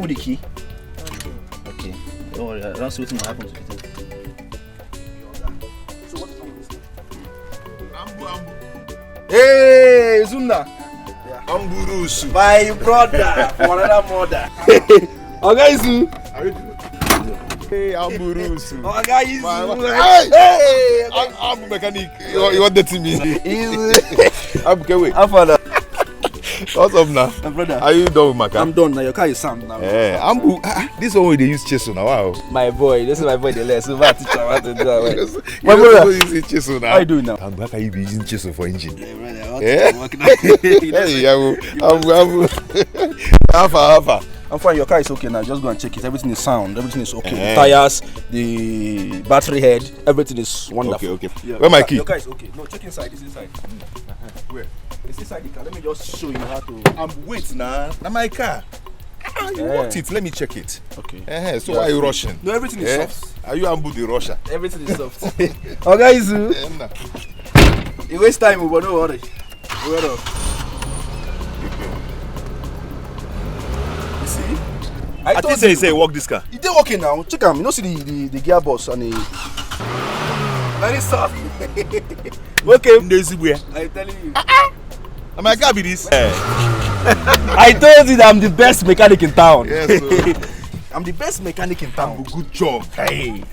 with the key? Okay. Don't worry, I don't see what's going to happen to it. So what is wrong with this? Hey, Zunda. Amburusu. My brother from another mother. Okay, Zu. How you doing? Hey, Amburusu. Okay, Hey, I'm mechanic. You want that to me? I'm okay. How far now? What's up now? My brother. Are you done with my car? I'm done now. Your car is sound now. Yeah, Ambu. This one they use chisel now. Wow. My boy, this is my boy. The less. So I teach him how to do it. My brother use chisel now. How you doing now? And how can you be using chisel for engine? Yeah, brother. Hey, Alpha. I'm fine. Your car is okay now. Just go and check it. Everything is sound. Everything is okay. The tires, the battery head, everything is wonderful. Okay. Yeah, where my key? Your car is okay. No, check inside. It's inside. Where? It's inside the car. Let me just show you how to. Wait now. Now my car. You want it? Let me check it. Okay. So why are you rushing? No, everything is soft. Are you Ambu the rusher? Everything is soft. Okay, Zu. You waste time, but don't worry. Wait up. You see? I thought you say walk this car. It's working now. Check them. You know, see the gearbox and the. Very soft. Okay. I'm telling you. Am I car be this? I told you that I'm the best mechanic in town. Yes, I'm the best mechanic in town. Good job. Hey.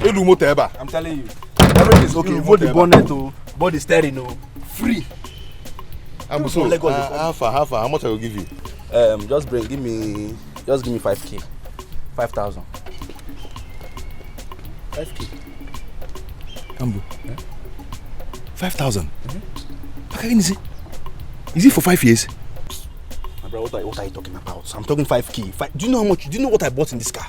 You do motor ever. I'm telling you. Everything is okay. Both the bonnet, both the steering, free. I'm so how much I will give you? Give me 5K. 5,000. 5K. Ambu. 5,000. Is it for 5 years? My brother, what are you talking about? I'm talking 5K. Do you know how much? Do you know what I bought in this car?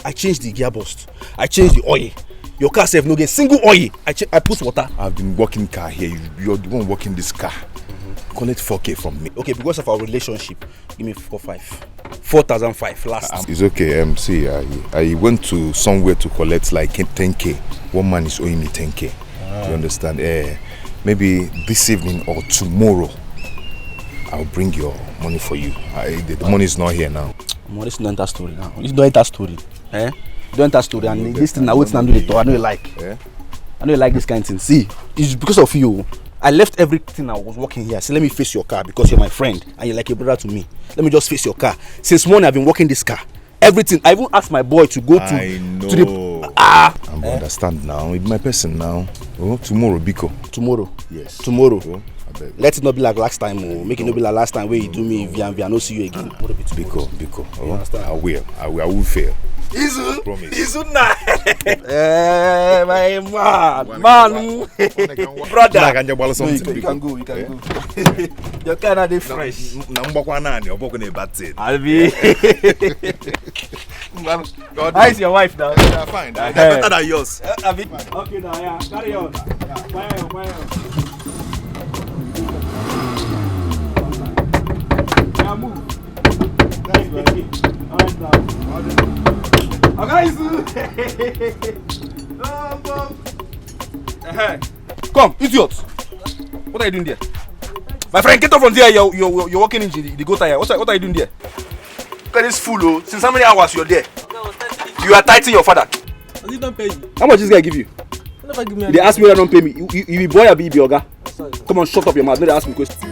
I changed the gearbox. I changed the oil. Your car self no get single oil. I put water. I've been working car here. You're the one working this car. Collect 4K from me. Okay, because of our relationship, give me 4,500 last. It's okay. See, I went to somewhere to collect like 10K. One man is owing me 10K. You understand? Maybe this evening or tomorrow, I'll bring your money for you. The money is not here now. Money is not enter story now. It's not enter story. Don't enter story. And this thing, I wait and do it. I know you like. I know you like this kind of thing. See, it's because of you. I left everything I was working here. So let me face your car because you're my friend and you're like a brother to me. Let me just face your car. Since morning I've been working this car. Everything. I even asked my boy to go to the. I'm understand now. It's my person now. Oh, tomorrow, Biko. Tomorrow. Yes. Tomorrow. Oh, let it not be like last time. Make it not be like last time where you do me via no see you again. Biko. Oh, I will fail. Izu. Promise. Izu na. My man. Brother. No, you can go. Your car are fresh. I'll be. How is your wife now? Yeah, fine. Better than yours. Okay, now, yeah. Carry on. Fire on. Yeah, move. Alright, now. Come, idiot. What are you doing there? My friend, get off from there. You're walking in the go tire. What are you doing there? Look at this fool, oh. Since how many hours you're there? You are tightening your father. Does he don't pay you? How much this guy give you? Never give me. They ask me whether don't pay me. You be boy or be oga? Come on, shut up your mouth. No, they ask me questions.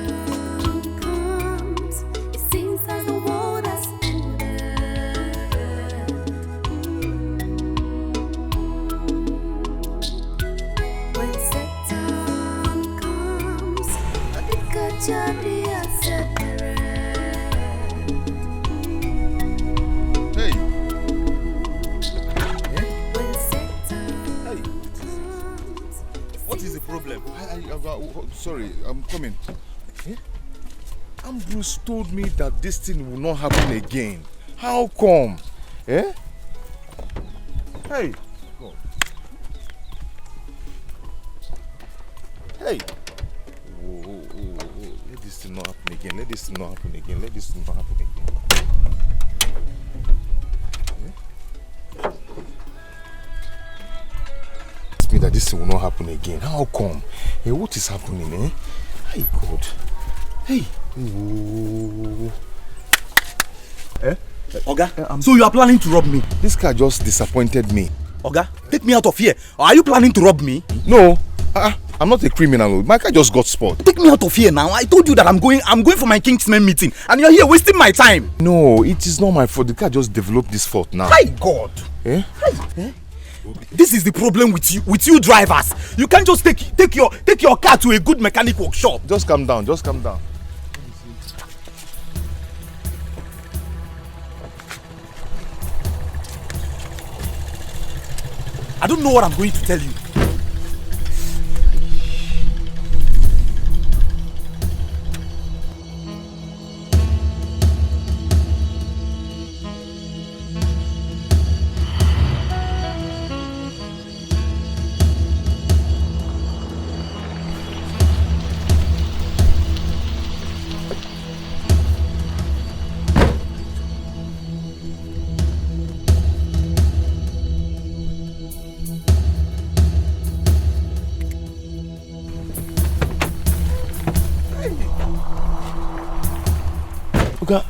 Sorry, I'm coming. Ambrose told me that this thing will not happen again. How come? Hey! God. Hey! Whoa. Let this thing not happen again. Let this thing not happen again. Me that this thing will not happen again. How come? Hey, what is happening, Hey, God. Hey. Ooh. Oga, so you are planning to rob me? This car just disappointed me. Oga, take me out of here. Or are you planning to rob me? No, I'm not a criminal. My car just got spoiled. Take me out of here now. I told you that I'm going for my Kingsman meeting, and you're here wasting my time. No, it is not my fault. The car just developed this fault now. My God. This is the problem with you drivers. You can't just take your car to a good mechanic workshop. Just calm down. Just calm down. I don't know what I'm going to tell you. Oga,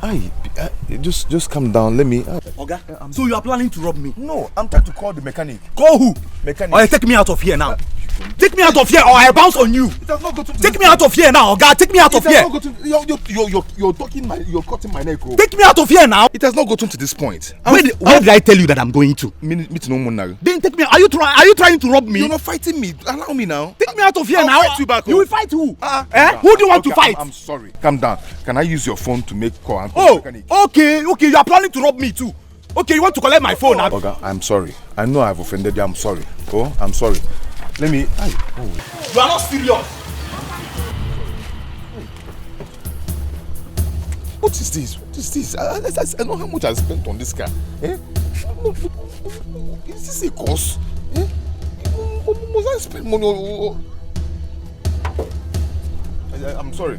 just calm down. Let me. Oga, so you are planning to rob me? No, I'm trying to call the mechanic. Call who? Mechanic. Or take me out of here now. Take me out of here, or I bounce on you. It has not gotten to Take me out of here now, Oga. Take me out of here. You're cutting my neck. Take me out of here now. It has not gotten to this point. Where did I tell you that I'm going to? Meet no more now. Then take me. Are you trying to rob me? You're not fighting me. Allow me now. Take me out of here I'll now. fight you back. You will fight who? Who do you want to fight? I'm sorry. Calm down. Can I use your phone to make call and call the mechanic? Okay. You are planning to rob me too. Okay, you want to collect my phone now? Oga, I'm sorry. I know I've offended you. I'm sorry. I'm sorry. Let me. You are not serious. What is this? I know how much I spent on this car. Is this a cost? Must I spend money? I'm sorry.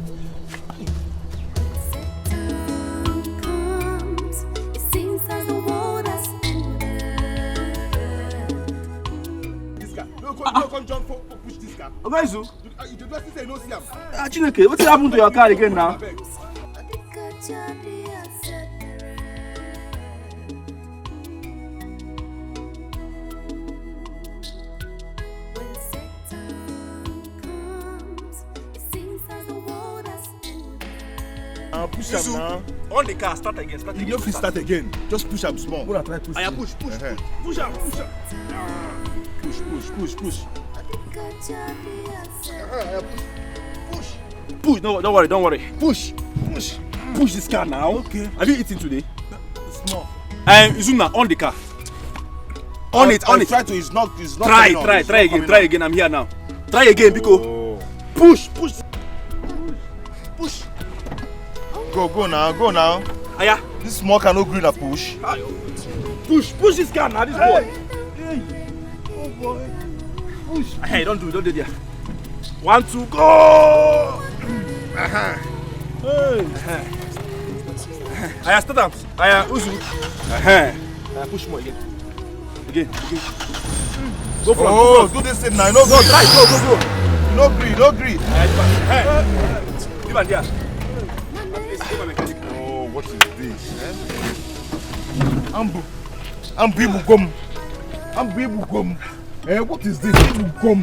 Come jump for push this car. Oga, You just say no see am. Chineke, what happened to your car again now? Push am now. On the car, start again. You know if you start again, just push am small. Wanna try push? I push. Push am. Push. Push. No, don't worry. Push this car now. Okay. Have you eaten today? Small. Izuna, on the car. On it. Try to. It's not. Try again. I'm here now. Try again, because push. Go now. Aya. This small car no green a push. Push this car now. This boy. Hey. Oh boy. Push. Hey, don't do there. 1, 2, go. Hey. Aya, start up. Aya, Uzu. Aya, push more again. Go front. Do this thing now. No, go. Try. Go. No green. Give her there. Oh, what is this? Ambu Ibugom. What is this? Ibugom.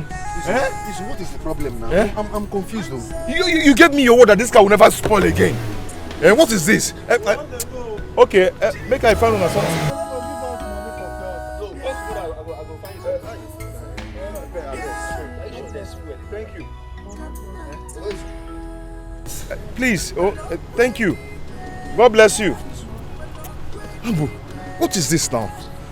What is the problem now? I'm confused though. You gave me your word that this car will never spoil again. What is this? Okay, make I find on something. Thank you. Please, thank you. God bless you. Ambu, what is this now?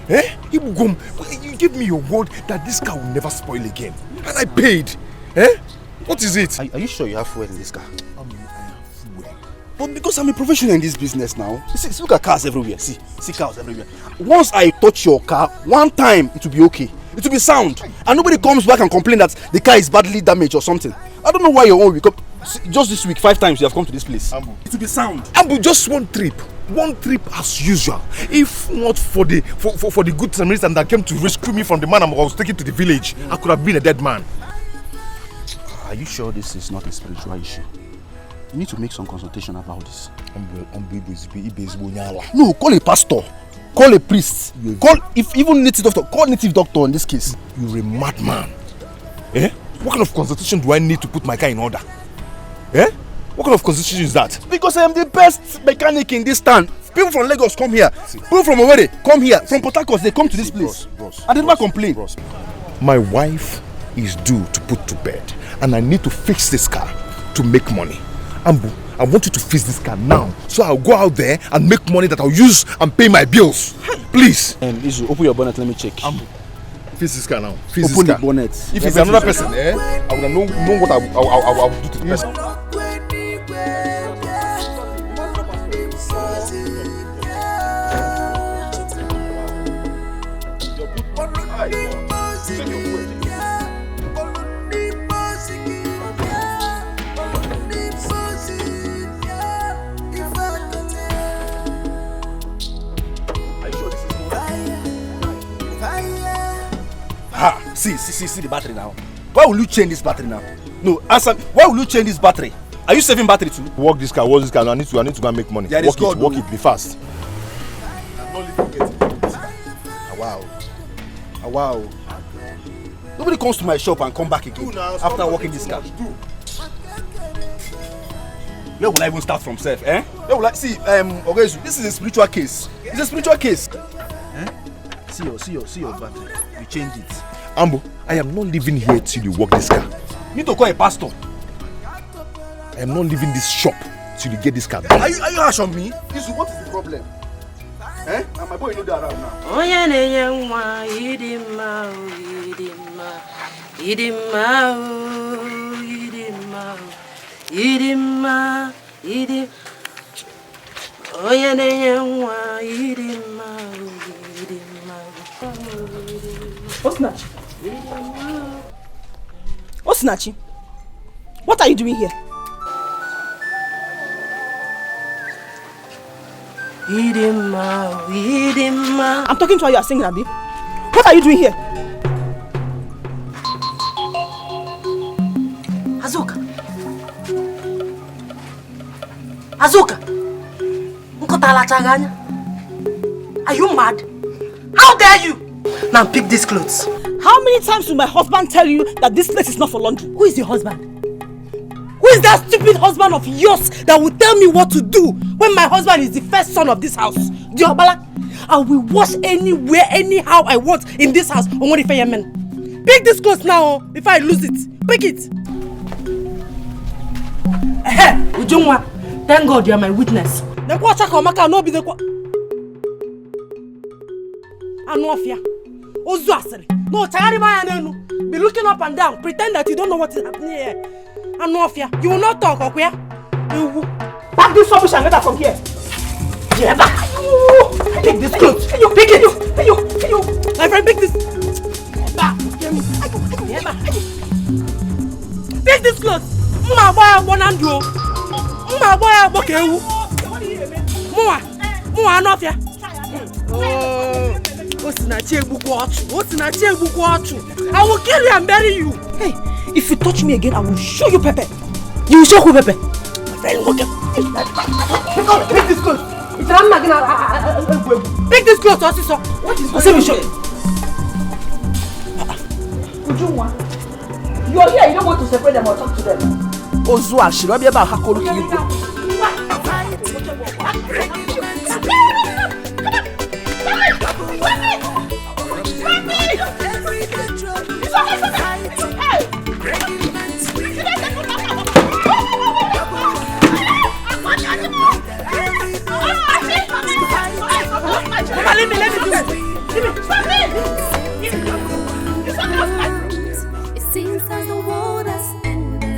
Ibugom, you gave me your word that this car will never spoil again. And I paid. What is it? Are you sure you have fuel in this car? I have fuel. But because I'm a professional in this business now, see, look at cars everywhere. See cars everywhere. Once I touch your car one time, it will be okay. It will be sound. And nobody comes back and complain that the car is badly damaged or something. I don't know why your own will come. Just this week, 5 times you have come to this place. Ambu. It will be sound. Ambu, just one trip as usual. If not for the good Samaritan that came to rescue me from the man I was taken to the village, I could have been a dead man. Are you sure this is not a spiritual issue? You need to make some consultation about this. No, call a pastor. Call a priest. Call, if even native doctor, call native doctor in this case. You're a madman. Eh? What kind of consultation do I need to put my car in order? Eh? What kind of consultation is that? Because I am the best mechanic in this town. People from Lagos come here. People from Owerri come here. From Port Harcourt, they come to this place. I did not complain. My wife is due to put to bed, and I need to fix this car to make money. Ambu, I want you to fix this car now, so I'll go out there and make money that I'll use and pay my bills. Please. Izu, open your bonnet. Let me check. Ambu, fix this car now. Fix open this car. the bonnet. If it's another person, I will know what I will do to the person. See the battery now. Why will you change this battery now? No, answer. Why will you change this battery? Are you saving battery too? Work this car. I need to go and make money. Work it. Be fast. Wow. Nobody comes to my shop and come back again after working this car. Where will I even start from, self? Eh? Where will I see? Okay, so this is a spiritual case. It's a spiritual case. Eh? See your battery. You change it. Ambo, I am not living here till you work this car. You need to call a pastor. I am not leaving this shop till you get this car done. Are you harsh on me? Isu, what is the problem? Eh? And my boy, you know they're around now. Oh yeah, Osinachi, what are you doing here? I'm talking to her, you are singing, Abi. What are you doing here? Azuka, are you mad? How dare you? Now pick these clothes. How many times will my husband tell you that this place is not for laundry? Who is your husband? Who is that stupid husband of yours that will tell me what to do when my husband is the first son of this house? Diobala, I will wash anywhere, anyhow I want in this house. Pick this clothes now before I lose it. Pick it. Ujungwa, thank God you are my witness. The quarter komaka no be the Anofia. Ozuasere. No, be looking up and down, pretend that you don't know what is happening here. Anofia, you will not talk, okay? You will pack this rubbish and get out from here. Yeah, pick this clothes. Pick it. My friend, pick this. Pick this clothes. Anofia. I will kill you and bury you. Hey, if you touch me again, I will show you Pepe. You will show who Pepe? My friend, look at pick this clothes. Pick this clothes, also. What is going on? You are here, you don't want to separate them or talk to them. Ozua, she will be about Hakoro. Let me do it. Stop me! It seems as the world has ended.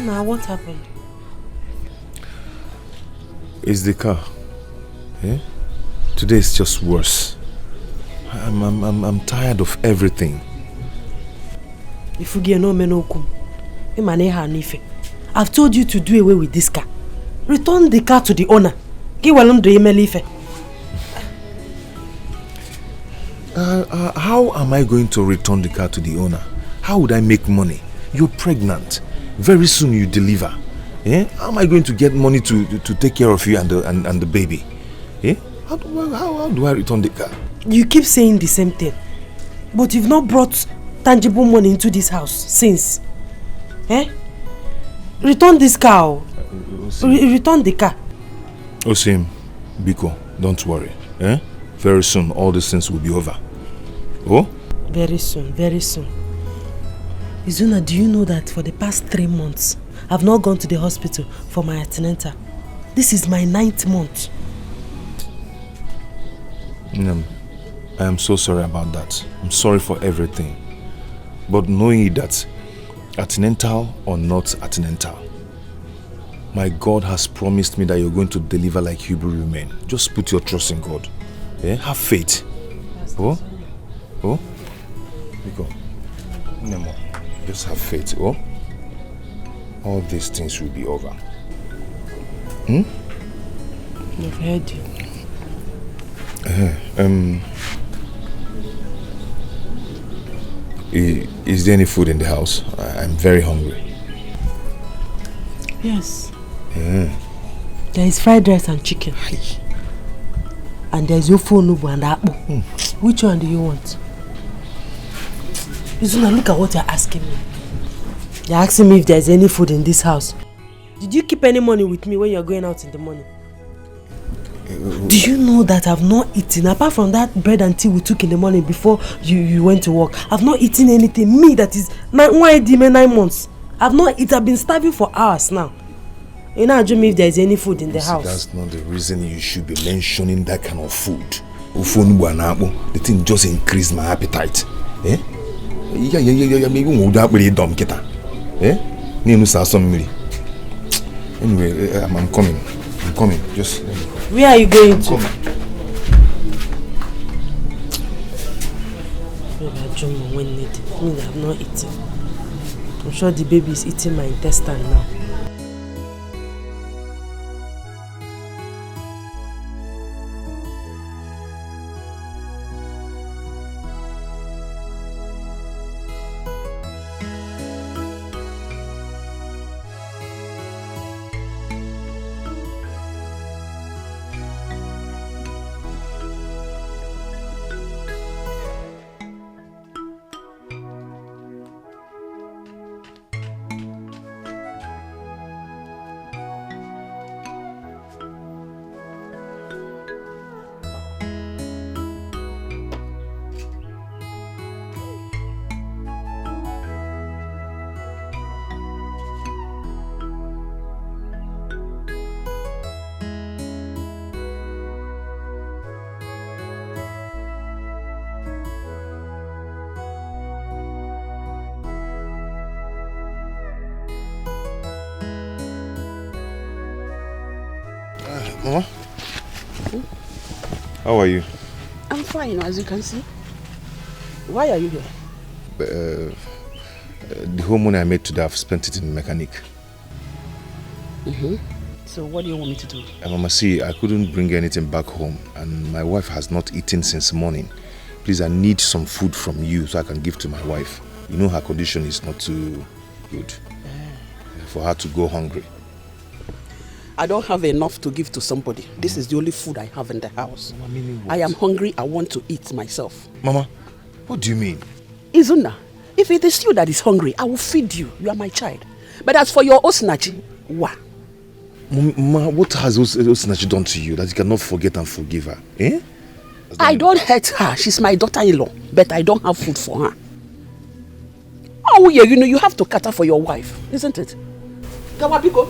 Now, what happened? It's the car. Eh? Today is just worse. I'm tired of everything. If you get no menokum, I've told you to do away with this car. Return the car to the owner. How am I going to return the car to the owner? How would I make money? You're pregnant. Very soon you deliver. Eh? How am I going to get money to take care of you and the baby? Eh? How do I return the car? You keep saying the same thing, but you've not brought tangible money into this house since. Eh? Return this car. Return the car. Osim, Biko, don't worry. Eh? Very soon all these things will be over. Oh? Very soon, very soon. Izuna, do you know that for the past 3 months, I've not gone to the hospital for my antenatal? This is my 9th month. I am so sorry about that. I'm sorry for everything. But knowing that, antenatal or not antenatal, my God has promised me that you're going to deliver like Hebrew women. Just put your trust in God. Yeah? Have faith. Oh? Go. No more. Just have faith. Oh? All these things will be over. I've heard you. Is there any food in the house? I'm very hungry. Yes. There is fried rice and chicken. And there's your phone and apple. Which one do you want? Izuna, look at what you're asking me. You're asking me if there's any food in this house. Did you keep any money with me when you're going out in the morning? Do you know that I've not eaten, apart from that bread and tea we took in the morning before you went to work? I've not eaten anything. Me, that is 9 months. I've not eaten. I've been starving for hours now. You know, ask me if there's any food in the house. That's not the reason you should be mentioning that kind of food. The thing just increased my appetite. Eh? Anyway, I'm coming. Just. Where are you going to? When needed. I have not eaten. I'm sure the baby is eating my intestine now. Mama? How are you? I'm fine, as you can see. Why are you here? The whole money I made today, I've spent it in the mechanic. So what do you want me to do? Mama, see, I couldn't bring anything back home and my wife has not eaten since morning. Please, I need some food from you so I can give to my wife. You know her condition is not too good for her to go hungry. I don't have enough to give to somebody. This is the only food I have in the house. Mama, I am hungry. I want to eat myself. Mama, what do you mean? Izuna, if it is you that is hungry, I will feed you. You are my child. But as for your Osinachi, what? Mama, what has Osinachi done to you that you cannot forget and forgive her? Eh? I don't hurt her. She's my daughter-in-law. But I don't have food for her. Oh yeah, you know, you have to cater for your wife, isn't it? Come on, Pico.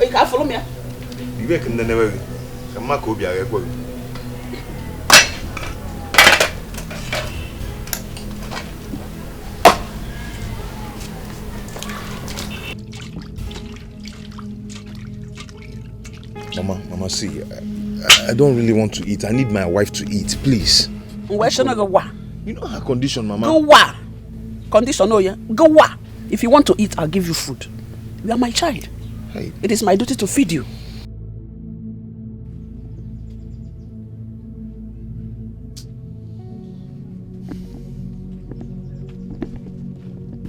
You can't follow me. Mama, see, I don't really want to eat. I need my wife to eat, please. Where should I go? You know her condition, Mama. Go wa. Condition, oh yeah. Go wa. If you want to eat, I'll give you food. You are my child. Hey. It is my duty to feed you.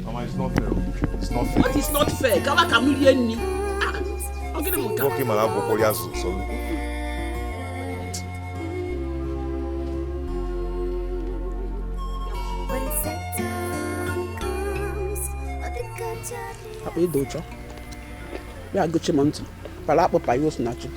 Mama, it's not fair. It's not fair. What is not fair? Kawa kamuli ni. Okay, okay, Mama, so. Apa itu cok? Ya aku cuma nanti. Kalau apa payus nanti.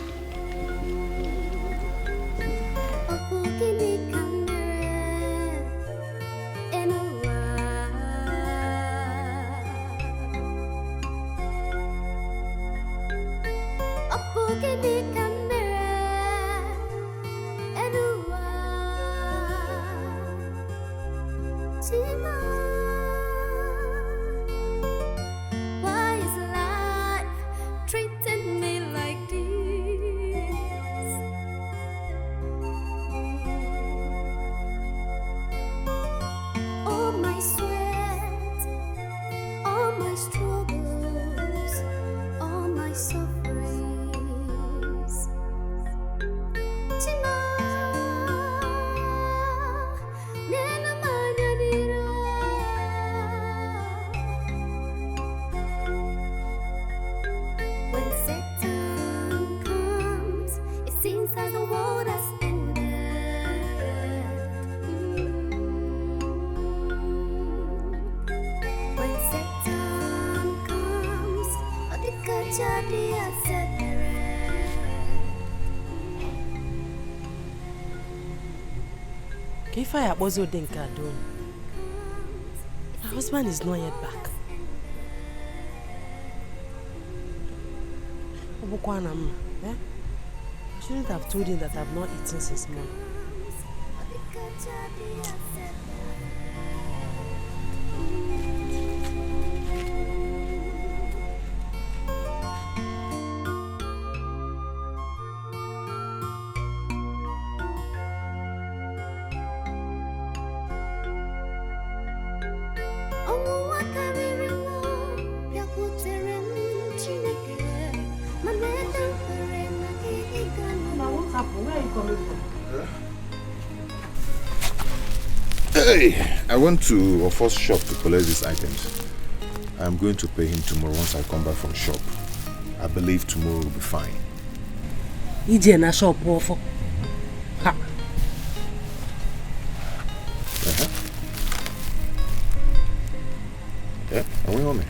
If I was your dinka doing, my husband is not yet back. I shouldn't have told him that I've not eaten since morning. Hey, I went to a first shop to collect these items. I'm going to pay him tomorrow once I come back from shop. I believe tomorrow will be fine. Ije na shop ofo. Ha. Yeah, are we home?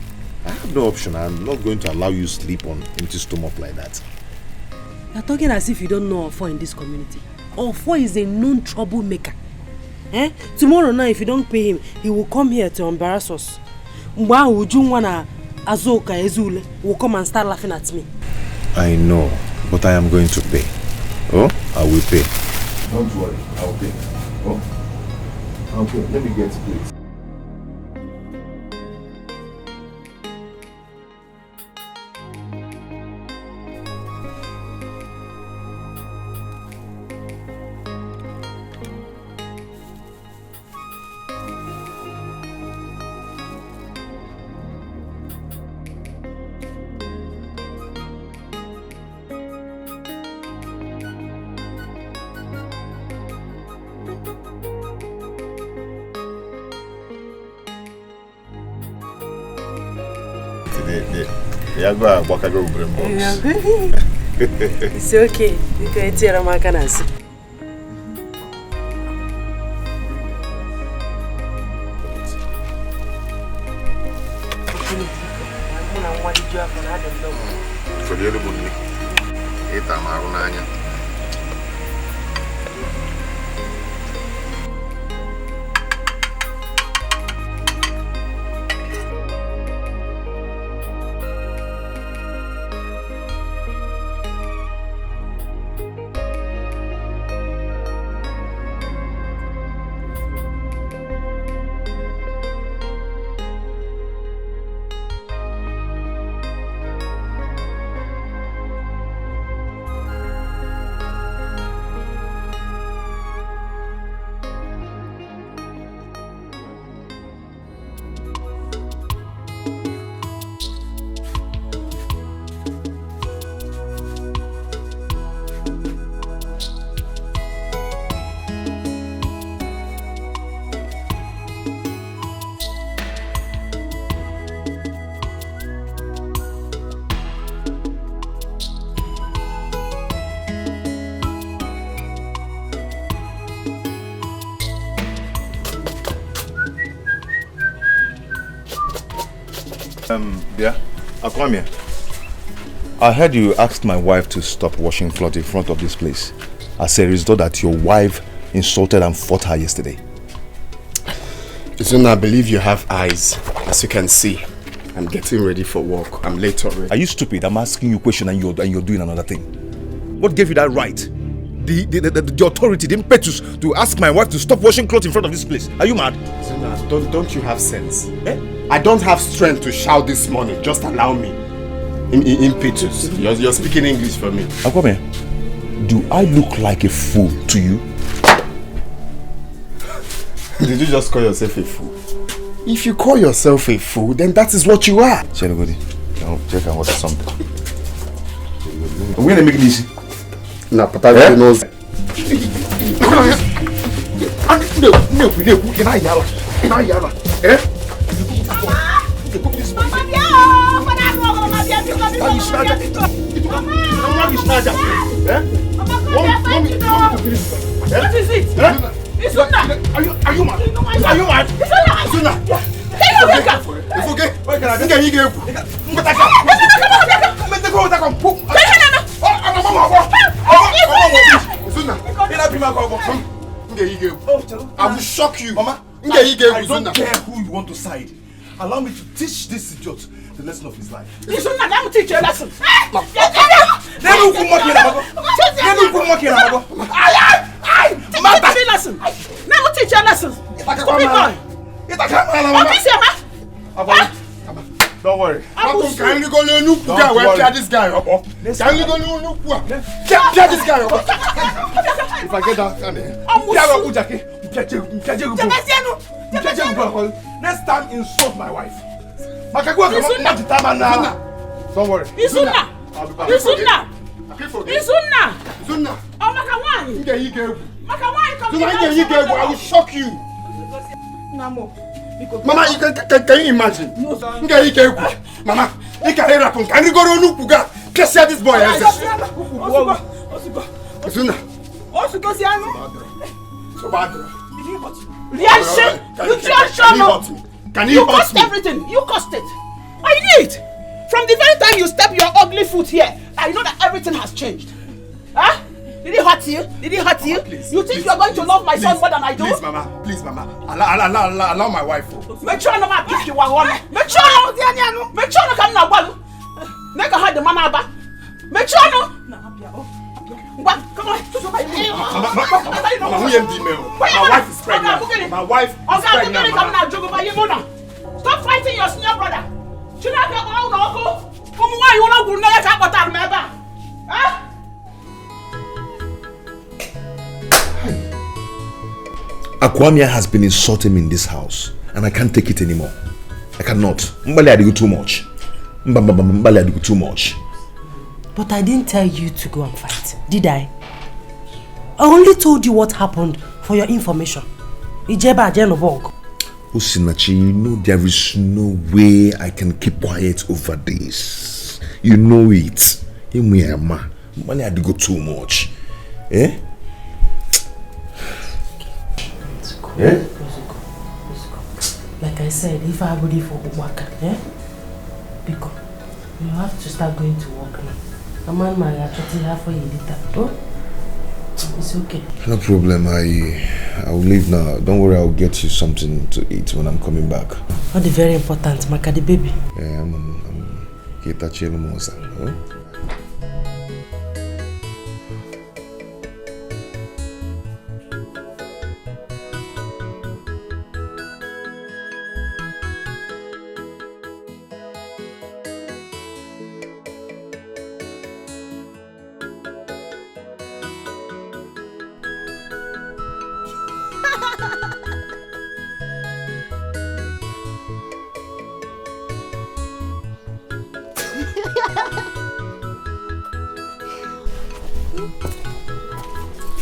I have no option. I'm not going to allow you to sleep on empty stomach like that. You're talking as if you don't know Ofo in this community. Ofo is a known troublemaker. Tomorrow night, if you don't pay him, he will come here to embarrass us. Mwa ujungwana Azoka Ezule will come and start laughing at me. I know, but I am going to pay. Oh, I will pay. Don't worry, I'll pay. Oh, I'll pay. Let me get it, please. It's okay. You can tell my canals. Yeah, I'll come here. I heard you asked my wife to stop washing clothes in front of this place as a result that your wife insulted and fought her yesterday. Izuna, I believe you have eyes. As you can see, I'm getting ready for work. I'm late already. Are you stupid? I'm asking you a question and you're doing another thing. What gave you that right? The authority, the impetus to ask my wife to stop washing clothes in front of this place. Are you mad? Izuna, don't you have sense? Eh? I don't have strength to shout this morning. Just allow me. Impetus. You're speaking English for me. Come here. Do I look like a fool to you? Did you just call yourself a fool? If you call yourself a fool, then that is what you are. Check and order something. We're gonna make it easy. Nah, but I knows. What is it? Izuna! Are you mad? Are you mad? Izuna! It's okay. I will shock you. Mama, I don't care who you want to side. Allow me to teach this idiot the lesson of his life. Izuna, let me teach you a lesson. Let me teach you a lesson. Stupid boy. Don't worry. Can you go look this guy up? Can you go look this guy up? If I get that, next time insult my wife. Don't worry. Izuna! Oh, I will shock you. Mama, can you imagine? Mama, can you go look this boy? Izuna. So bad. Reaction! You just shut up! You cost everything! You cost it! I knew it! From the very time you step your ugly foot here, I know that everything has changed. Huh? Did it hurt you? Did it hurt you? You think you are going to love my son more than I do? Please, Mama. Please, Mama. Allow my wife. Make sure no matter if you are one. Make sure no come na one. Make her the man aba. Make sure no. What? Come on. Mama, who am female? My wife is pregnant. My wife is pregnant. Stop fighting your senior brother. Akwamia has been insulting me in this house, and I can't take it anymore. I cannot. Mbali I do too much. Mbali I do too much. But I didn't tell you to go and fight, did I? I only told you what happened for your information. Ijeba Jenobog. Osinachi, you know there is no way I can keep quiet over this. You know it. Mbali I do go too much. Eh? Yeah? Like I said, if I ready for work, because you have to start going to work now. A man might actually have for you later. Oh? It's okay. No problem. I'll leave now. Don't worry, I'll get you something to eat when I'm coming back. Not the very important, Maka the baby. Yeah, I'm Kitachi Lumosa.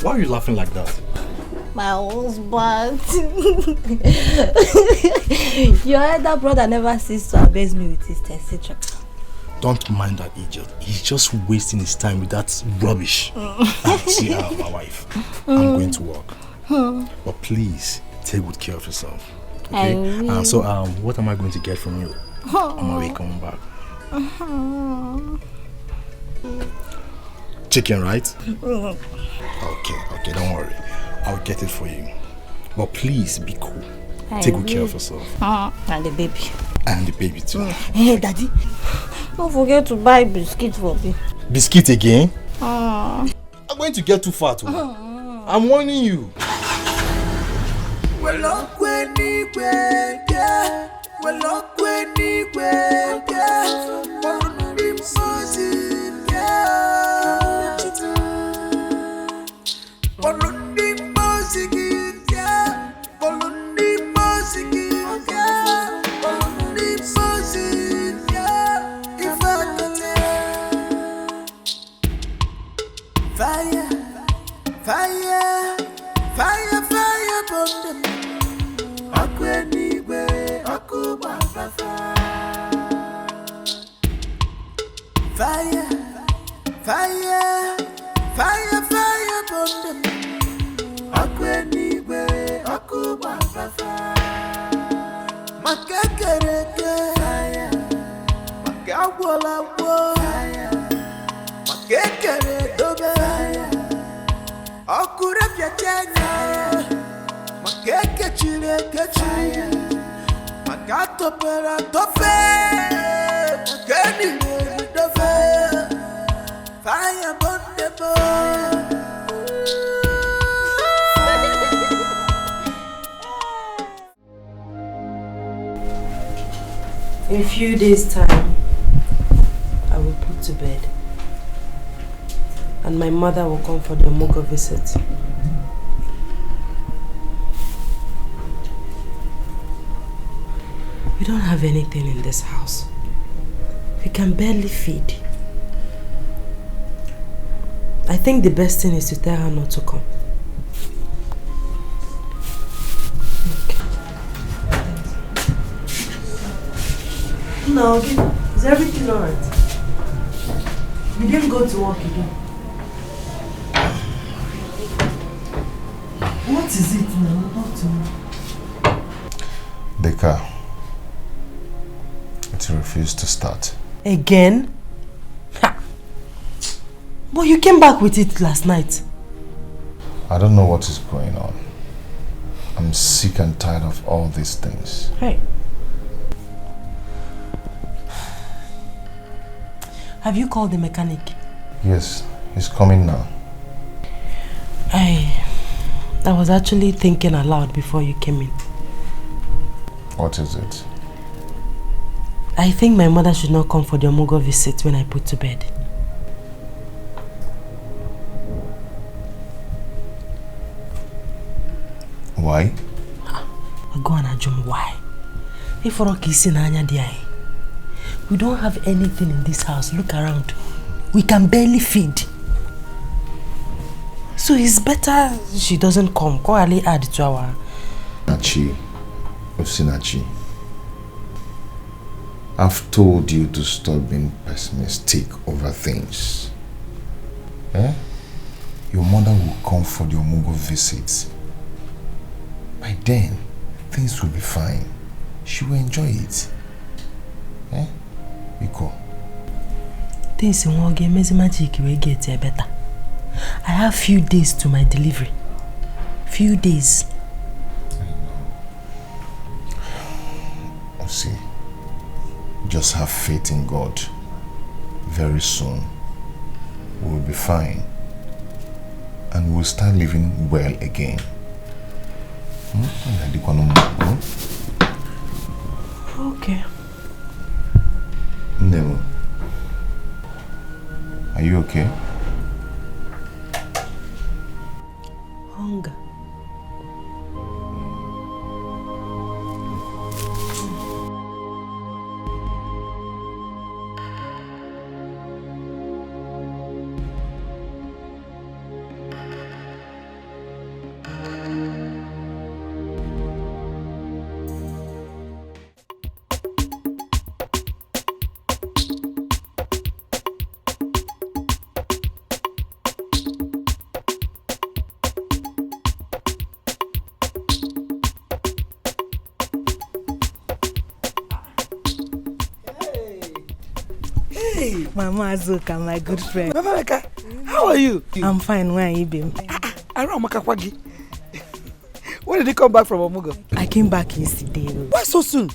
Why are you laughing like that? My husband. Your elder brother never ceased to amaze me with his etc. Don't mind that idiot. He's just wasting his time with that rubbish. See, my wife, I'm going to work. But please, take good care of yourself. Okay? So, what am I going to get from you? On my way coming back. Chicken, right? Okay, don't worry. I'll get it for you. But please be cool. Take good care of yourself. And the baby. And the baby too. Hey, Daddy. Don't forget to buy biscuit for me. Biscuit again? I'm going to get too fat. I'm warning you. In a few days' time, I will put to bed. And my mother will come for the Omogo visit. We don't have anything in this house. We can barely feed. I think the best thing is to tell her not to come. No, is everything alright? You didn't go to work again. What is it now? Talk to me. Dikeh, it refused to start. Again? Ha. But you came back with it last night. I don't know what is going on. I'm sick and tired of all these things. Hey. Have you called the mechanic? Yes, he's coming now. I was actually thinking aloud before you came in. What is it? I think my mother should not come for the Omogo visit when I put to bed. Why? Go on, Ajum, why? If we don't have anything in this house. Look around. We can barely feed. So it's better she doesn't come. Go and add to our... Nachi, Osinachi, I've told you to stop being pessimistic over things. Eh? Your mother will come for the Omogo visits. By then, things will be fine. She will enjoy it. Eh? Iko. Things won't get magic will get better. I have few days to my delivery. Few days. See, just have faith in God. Very soon, we'll be fine. And we'll start living well again. Okay. Nemo, are you okay? Hunger. Hey! Mama Azuka, my good friend. Mama Eka, how are you? I'm fine. Where are you been? I know Makakwagi. When did you come back from Omugo? I came back yesterday. Why so soon?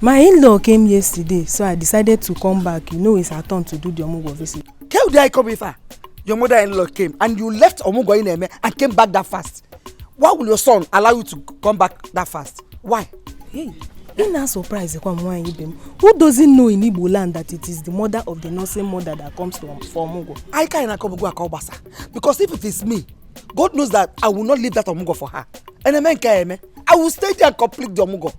My in-law came yesterday, so I decided to come back. You know, it's our turn to do the Omugo visit. How did I come here? Your mother-in-law came and you left Omugo in Eme and came back that fast. Why will your son allow you to come back that fast? Why? Hey, you're not surprised. Who doesn't know in Igbo land that it is the mother of the nursing mother that comes for Omugo? I can't come Akobasa. Because if it is me, God knows that I will not leave that Omugo for her. And I will stay there and complete the Omugo.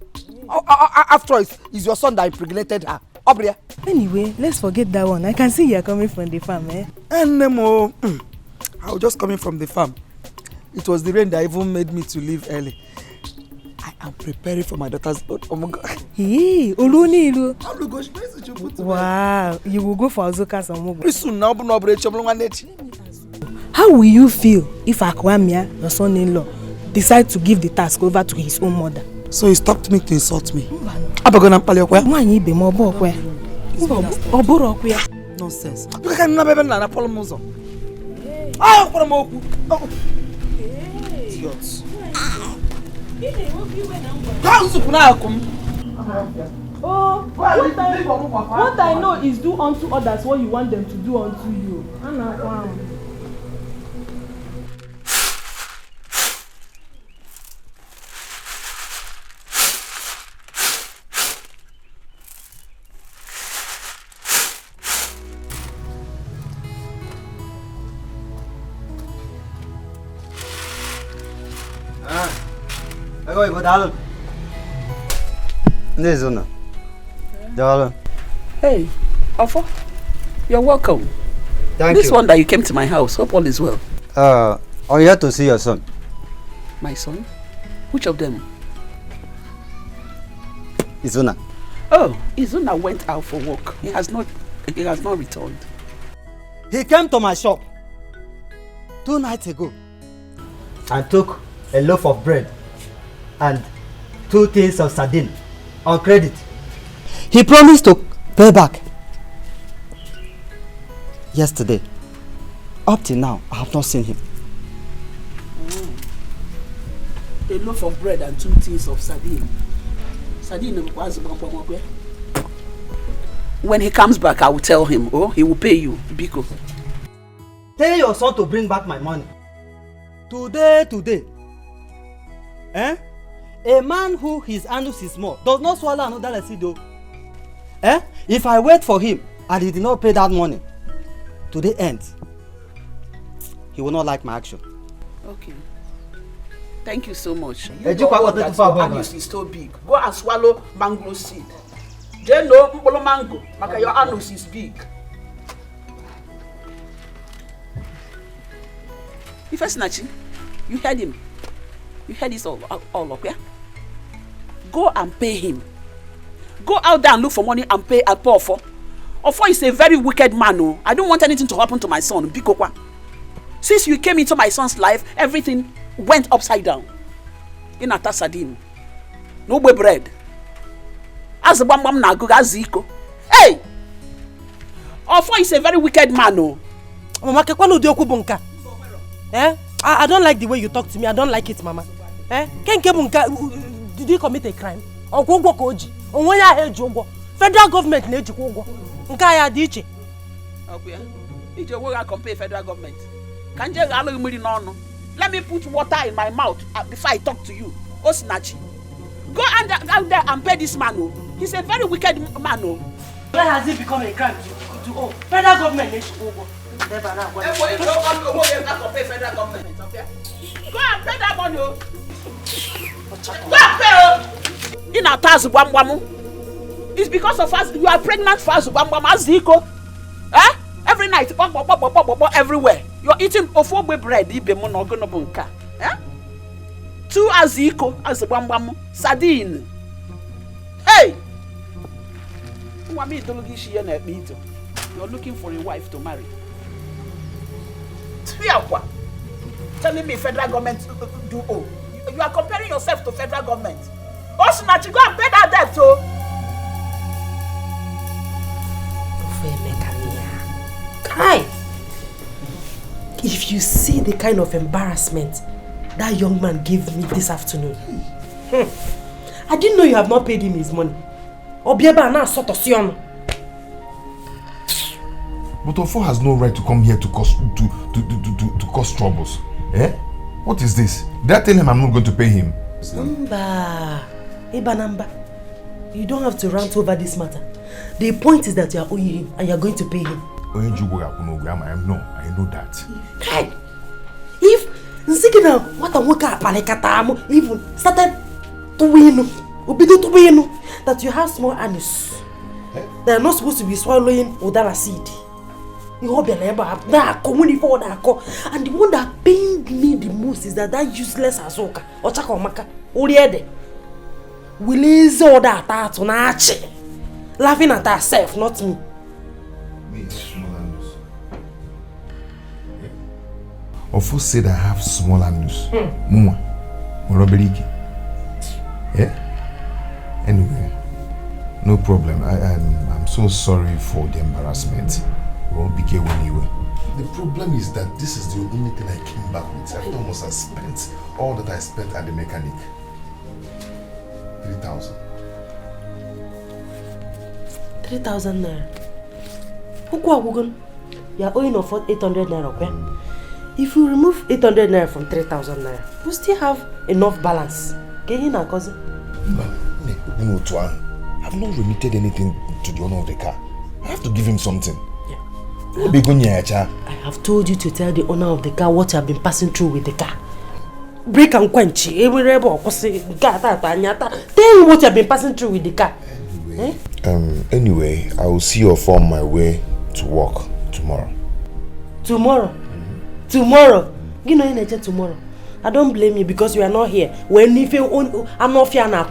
After all, it's your son that impregnated her. Obria. Anyway, let's forget that one. I can see you're coming from the farm, eh? And I was just coming from the farm. It was the rain that even made me to leave early. I am preparing for my daughter's birth. Oh my God. Hey, Olunilu. Wow, you will go for Azuka's Omugo. Pretty soon now, how will you feel if Akwamia, your son-in-law, decide to give the task over to his own mother? So he stopped me to insult me. Nonsense. You can't never know that Polomozo. Ah, Polomoku. Idiots. Oh, what I know is do unto others what you want them to do unto you. Hey, Ofo, you're welcome. Thank you. This one that you came to my house, hope all is well. I'm here to see your son. My son? Which of them? Izuna. Oh, Izuna went out for work. He has not returned. He came to my shop 2 nights ago and took a loaf of bread and 2 tins of sardine on credit. He promised to pay back yesterday. Up till now, I have not seen him. A loaf of bread and 2 tins of sardine. When he comes back, I will tell him. Oh, he will pay you, Biko. Tell your son to bring back my money. Today. Eh? A man who his anus is small does not swallow another residual. Eh? If I wait for him and he did not pay that money, to the end, he will not like my action. Okay. Thank you so much. Hey, your anus is so big. Go and swallow mango seed. They know mango, because your anus is big. Ifesinachi, you heard him. You heard this all up, yeah? Go and pay him. Go out there and look for money and pay a poor for. Ofo is a very wicked man. Oh. I don't want anything to happen to my son. Bikokwa. Since you came into my son's life, everything went upside down. In ata sardine. No bread. As bam na go aziko. Hey! Ofo is a very wicked man. Oh. Mama, I don't like the way you talk to me. I don't like it, Mama. Did you commit a crime? Federal government needs to Nkaya diche. Okay. If you will compare federal government. Can you allow me no? Let me put water in my mouth before I talk to you. Osinachi. Go out there and pay this man. Oh. He's a very wicked man. Oh. Where has it become a crime to federal government needs to go? Go and pay that money. Go and pay. In our task, it's because of us. You are pregnant for us. Eh? Every night, everywhere. You're eating ofo bread. Eh? 2 aziko as sardine. Hey! You're looking for a wife to marry. Telling me federal government do all. You are comparing yourself to federal government. Also, now you go and pay that debt, so. Hi! If you see the kind of embarrassment that young man gave me this afternoon. I didn't know you have not paid him his money. Obieba na sort of sion. But Ofo has no right to come here to cause troubles. Eh? What is this? Did I tell him I'm not going to pay him? Namba. You don't have to rant over this matter. The point is that you are owing him and you are going to pay him. I know that. Hey! If Nzikina even started to win, that you have small anus. They are not supposed to be swallowing udara seed. And the one that pained me the most is that useless Azoka or Chakomaka Uriede will ease all that out on Archie, laughing at herself, not me. Ofo said I have small anus. Muma, Moroberiki. Yeah? Anyway, no problem. I'm so sorry for the embarrassment. The problem is that this is the only thing I came back with. I almost have spent all that I spent at the mechanic. 3,000. 3,000 naira. You are owing of 800 naira, okay? If you remove 800 naira from 3,000 naira, you still have enough balance. Can you not, cousin? I've not remitted anything to the owner of the car. I have to give him something. I have told you to tell the owner of the car what you have been passing through with the car. Break and quench. Tell him what you have been passing through with the car. Anyway, I will see you on my way to work tomorrow. Tomorrow? Tomorrow? You know tomorrow. I don't blame you because you are not here. When if you I'm not here now,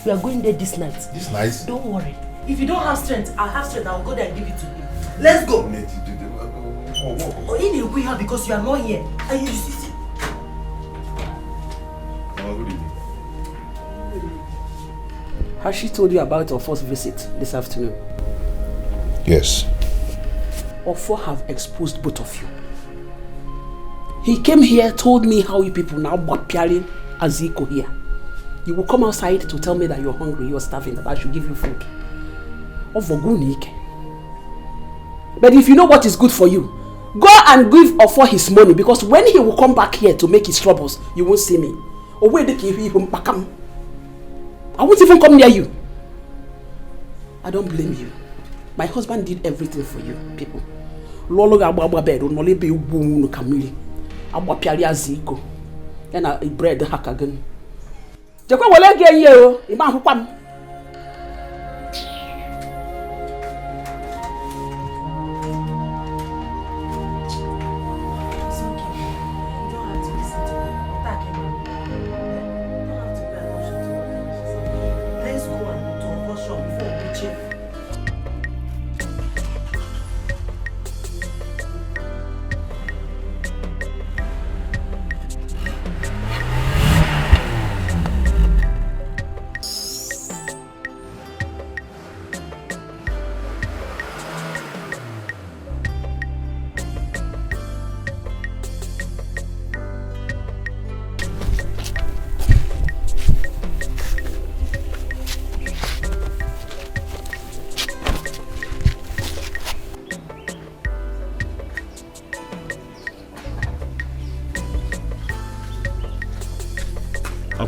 we are going there this night. This night? Don't worry. If you don't have strength, I'll have strength. I'll go there and give it to you. Let's go. Ini Edo here because you are not here. And you see. Has she told you about our first visit this afternoon? Yes. Ofo have exposed both of you. He came here, told me how you people now appearing as equal here. You will come outside to tell me that you're hungry, you're starving, that I should give you food. But if you know what is good for you, go and give Ofo his money, because when he will come back here to make his troubles, you won't see me. Or where they can even come. I won't even come near you. I don't blame you. My husband did everything for you, people. Lolo gababa bed, only be wound Camille. Abapiaria Zico. And I bread the hack again. Jacko will get you, Imam Pam.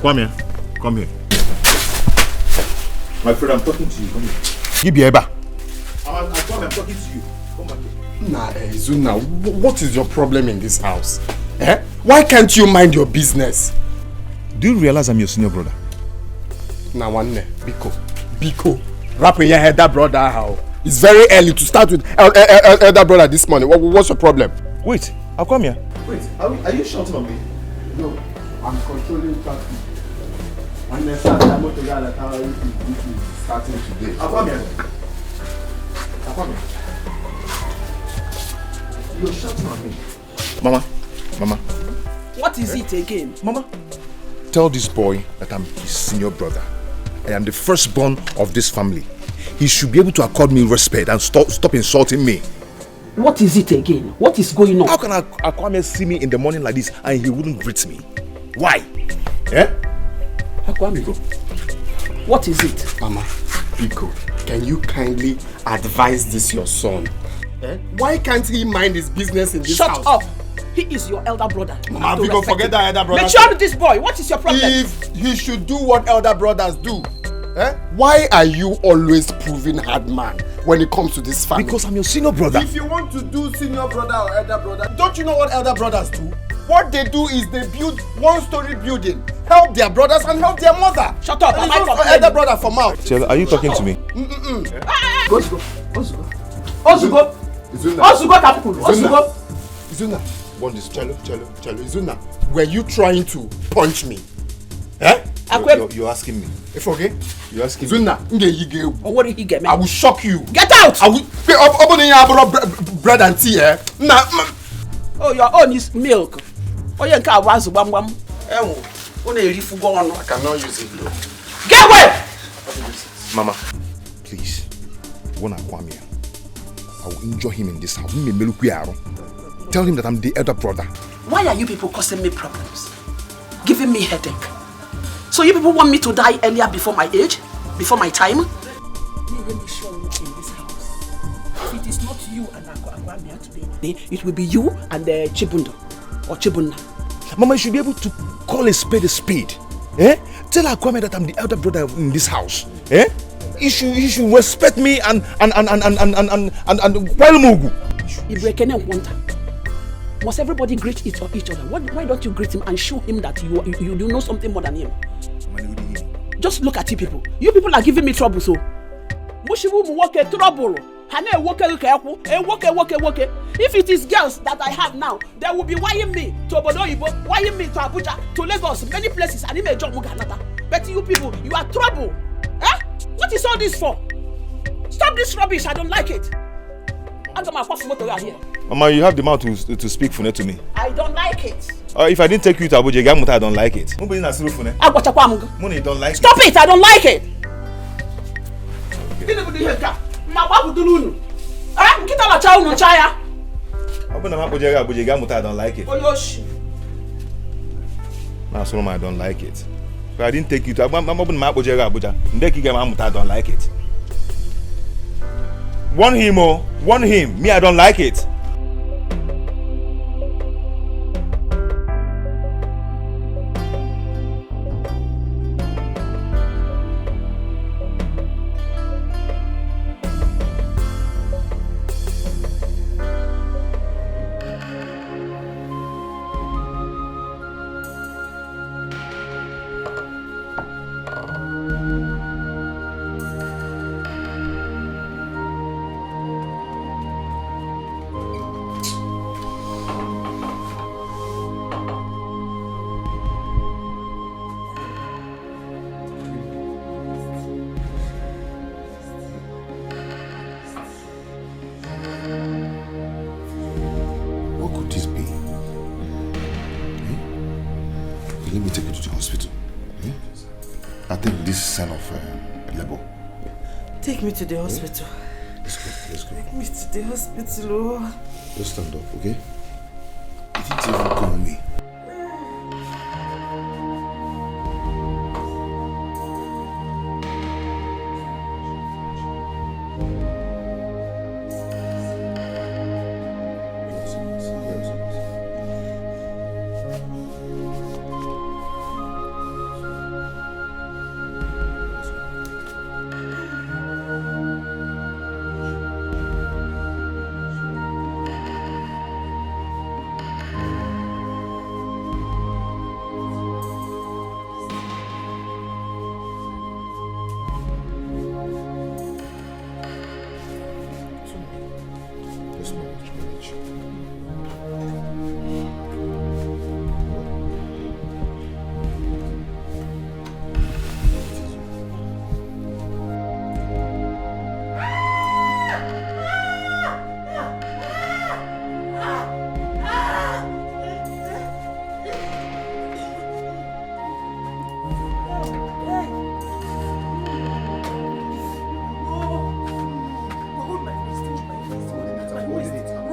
Come here. Come here. My friend, I'm talking to you. Come here. Give me Eba. I'm talking to you. Come back here. Nah, Zuna, what is your problem in this house? Eh? Why can't you mind your business? Do you realize I'm your senior brother? Nah, one Biko. Wrap in your head that brother how? It's very early to start with elder brother this morning. What's your problem? Wait, I'll come here. Wait, are you shouting on me? No, I'm controlling traffic. And then start the motor guy that how it is starting today. I'll come here. You're shouting on me. Mama. What is it again? Mama, tell this boy that I'm his senior brother. I am the firstborn of this family. He should be able to accord me respect and stop insulting me. What is it again? What is going on? How can Akwame see me in the morning like this and he wouldn't greet me? Why? Eh? Akwame, what is it? Mama, Biko, can you kindly advise this your son? Eh? Why can't he mind his business in this house? Shut up! He is your elder brother. Mama, Biko, forget that elder brother. Mature this boy. What is your problem? If he should do what elder brothers do, eh? Why are you always proving hard man when it comes to this family? Because I'm your senior brother. If you want to do senior brother or elder brother, don't you know what elder brothers do? What they do is they build one-story building, help their brothers and help their mother. Shut up! And it's not for elder brother for mouth. Chelo, are you talking to me? Ozugo. Ozugo Kapukulu. Ozugo. Izuna, want this? Chelo. Izuna, were you trying to punch me? Eh? You're asking me. If okay? You're asking Izuna, me. What did he get me? I will shock you. Get out! I will open your bread and tea, eh? Oh, your own is milk. Oh, you can't wash bam bam. I cannot use it, though. Get away! Mama, please. When Akwame, I will enjoy him in this house. Tell him that I'm the elder brother. Why are you people causing me problems? Giving me headache? So you people want me to die earlier before my age? Before my time? Let me show you in this house. If it is not you and Akwame today, it will be you and Chibundo or Chibunna. Mama, you should be able to call a spade a spade. Eh? Tell Akwame that I'm the elder brother in this house. Eh? He should respect me and Mugu. Must everybody greet each other? Why don't you greet him and show him that you do know something more than him? Just look at you people. You people are giving me trouble, so. Trouble. If it is girls that I have now, they will be wiring me to Obodo, wiring me to Abuja, to Lagos, many places, and even job Muganata. But you people, you are trouble. Eh? What is all this for? Stop this rubbish, I don't like it. Mama, you have the mouth to speak Fune to me. I don't like it. If I didn't take you to Abuja, I don't like it. Stop it, I don't like it. I don't like it. I don't like it. If I didn't take you to Abuja, I don't like it. Warn him. Me, I don't like it. Take me to the hospital. Let's go. Take me to the hospital. Just stand up, okay? You didn't even call me.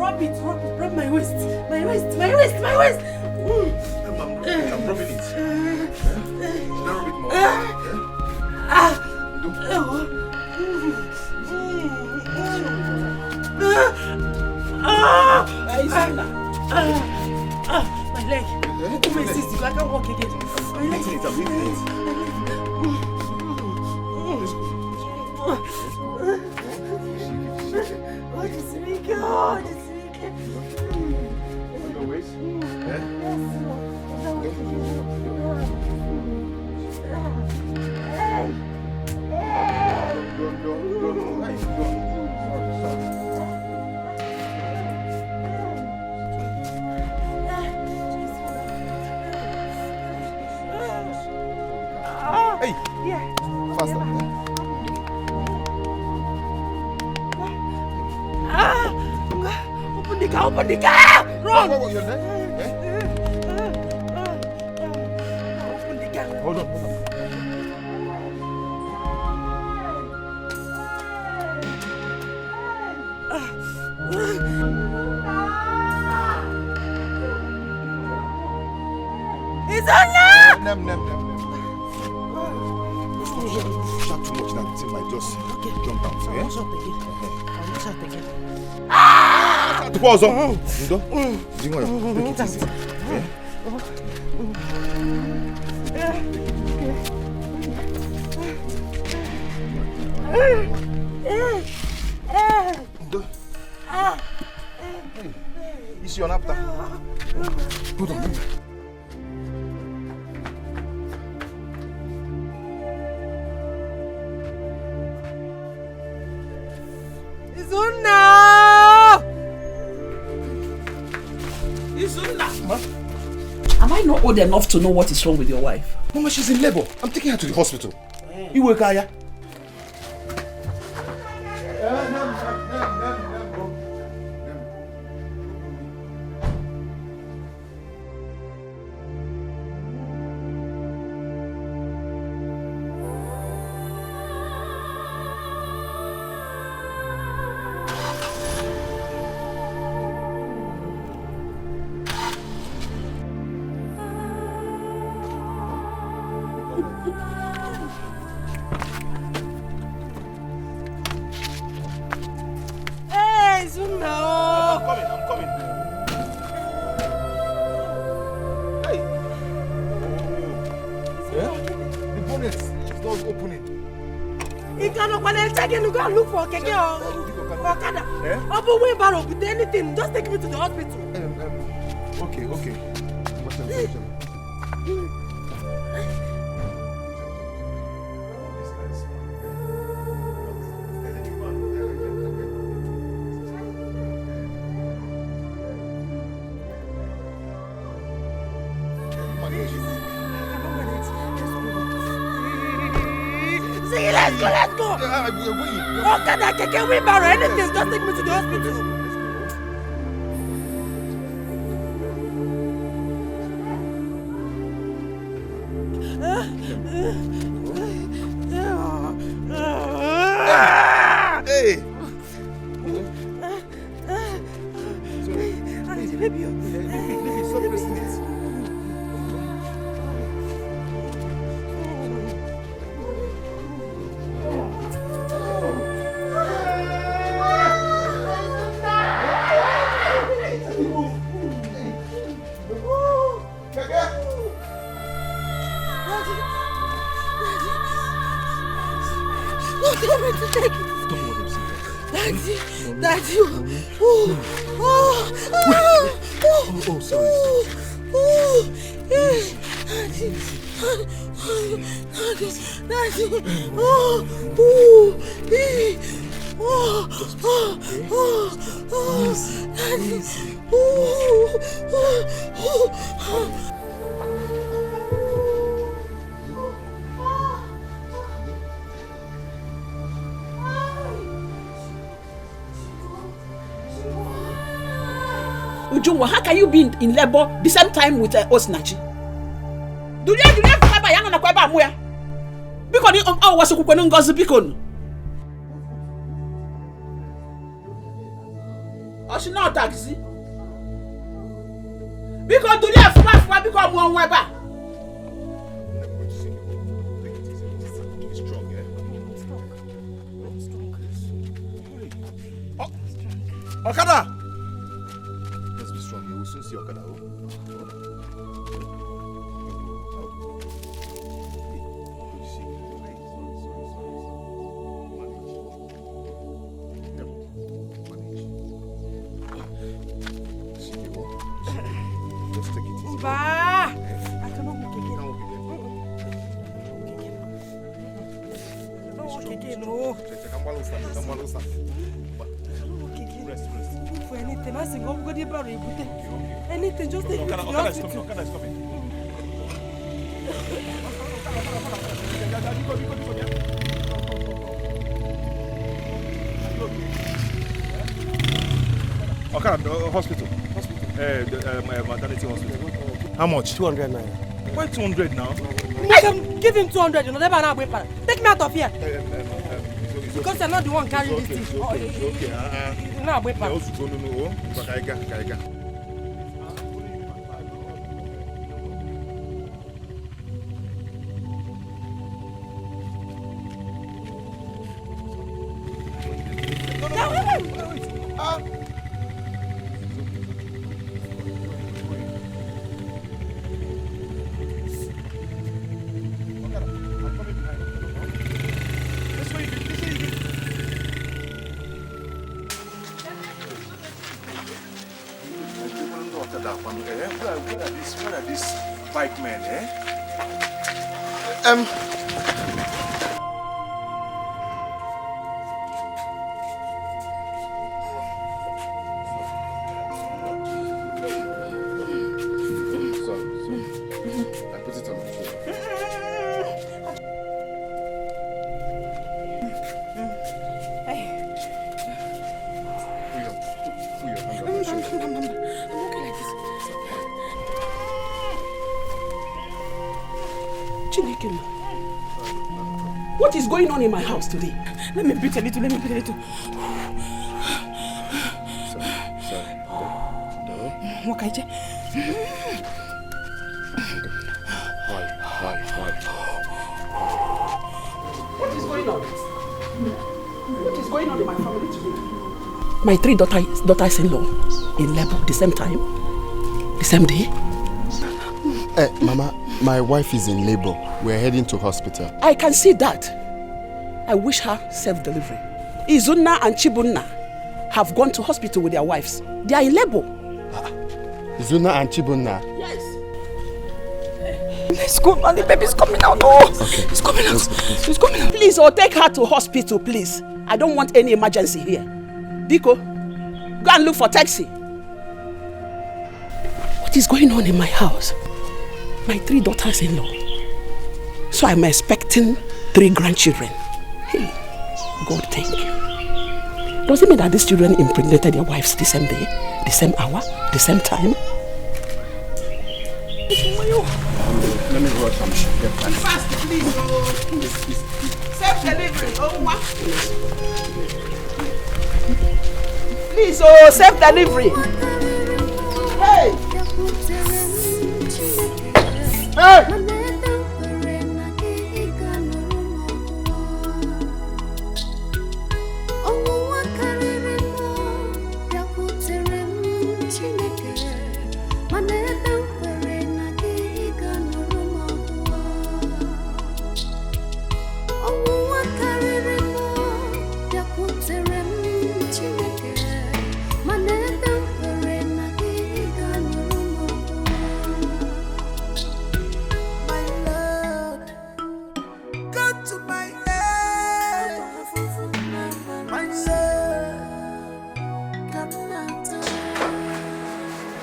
Rub it, rub my waist. My waist. I'm rubbing it. Now rub it more. My leg. Come and assist you. I can't walk again. My leg. Hey! Yeah. Faster. Open the car! Run! What, you're there? Open the car. Hold on. It's on now! Nem. Shout too much now. It might just jump out. I will shot again. To pause on. Ndo. Take it easy. Ndo. Is your napta? Hold on. Am I not old enough to know what is wrong with your wife? Mama, she's in labor. I'm taking her to the hospital. You work, Aya? Look for Keke or Okada. Or wheelbarrow with anything. Just take me to the hospital. Okay. Let's go. Okada, Keke, wheelbarrow, anything. Just take me to the hospital. Hey! Sorry. Baby, stop pressing it. Daddy. Oh, sorry. Ujungwa, how can you be in labor the same time with Osinachi? Do you have to buy young on a quaba where? Because oh was a cook and goes a beacon. Or she not taxi? Because do they have fast because one weber? Okada! Let's be strong. You will soon see Okada. Just take it easy. I cannot walk again. I cannot walk again. No. Rest. For anything, I say go go the bar. Anything, just take me to the hospital. Okada is coming. Okada, hospital. Maternity hospital. How much? 200 naira. Why 200 now? Give him 200. You know, never now wait for. Take me out of here. Because you're not the one carrying this thing. Okay. No, wait for. No. Where are these bike men, Sorry. I put it on the floor. Put your hand on my shoulder. I'm okay like this. Chineke, what is going on in my house today? Let me breathe a little. Sorry. What can I say? Why? What is going on? What is going on in my family today? My 3 daughters-in-law in labor the same time, the same day. Mama, my wife is in labor. We're heading to hospital. I can see that. I wish her self-delivery. Izunna and Chibunna have gone to hospital with their wives. They are in labor. Izunna and Chibunna? Yes. Let's go, man. The baby's coming out. Okay. It's coming out. It's coming out. Please, take her to hospital, please. I don't want any emergency here. Diko, go and look for taxi. What is going on in my house? My 3 daughters-in-law. So I'm expecting 3 grandchildren. Hey, God, thank you. Does it mean that these children impregnated their wives the same day, the same hour, the same time? Let me rush some shit. Fast, please. Self-delivery. Please, self-delivery. Hey!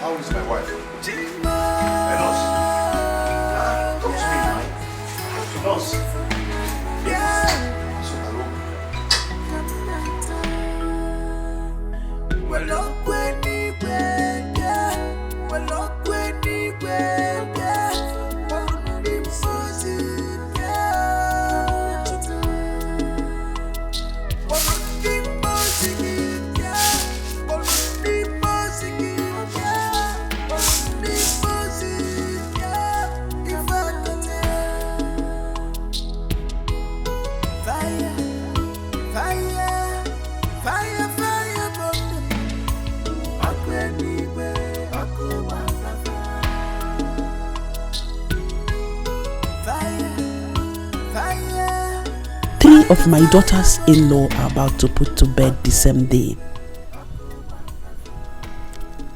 How is my wife? of my daughter's in-law are about to put to bed the same day.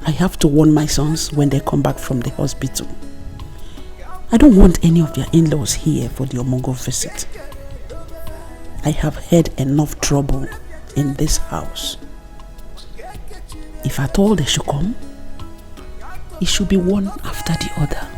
I have to warn my sons when they come back from the hospital. I don't want any of their in-laws here for the Omogo visit. I have had enough trouble in this house. If at all they should come, it should be one after the other.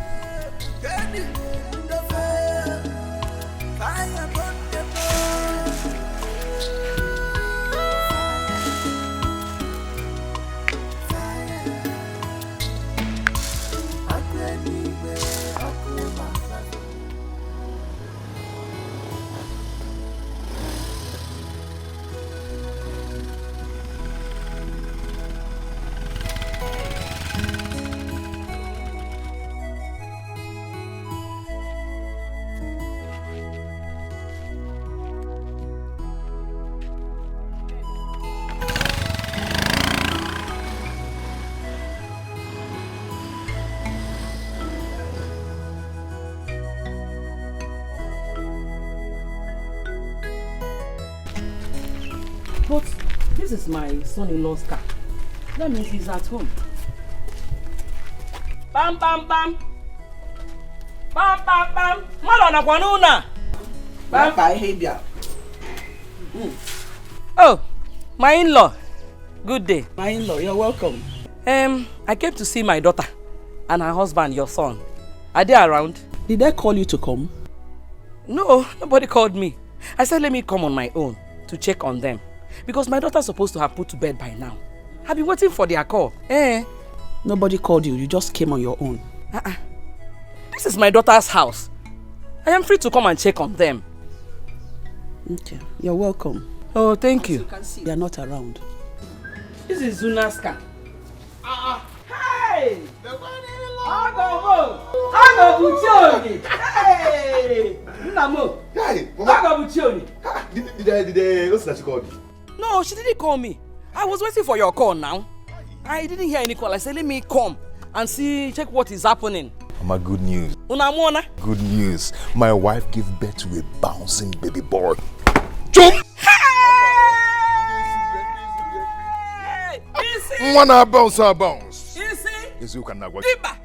But this is my son-in-law's car. That means he's at home. Bam bam bam. Bam bam bam. Malona kwanuna. Bam bye hebia. Oh, my in-law. Good day. My in-law, you're welcome. I came to see my daughter and her husband, your son. Are they around? Did they call you to come? No, nobody called me. I said let me come on my own to check on them. Because my daughter's supposed to have put to bed by now. I've been waiting for their call. Nobody called you. You just came on your own. This is my daughter's house. I am free to come and check on them. Okay. You're welcome. Oh, thank you. As you can see, they're not around. This is Zuna's car. Hey! No, she didn't call me. I was waiting for your call now. I didn't hear any call. I said, let me come and check what is happening. Mama, good news. Unamona. Good news. My wife gave birth to a bouncing baby boy. Jump! Wanna bounce, bounce. You see? Yes, you can now. Diba.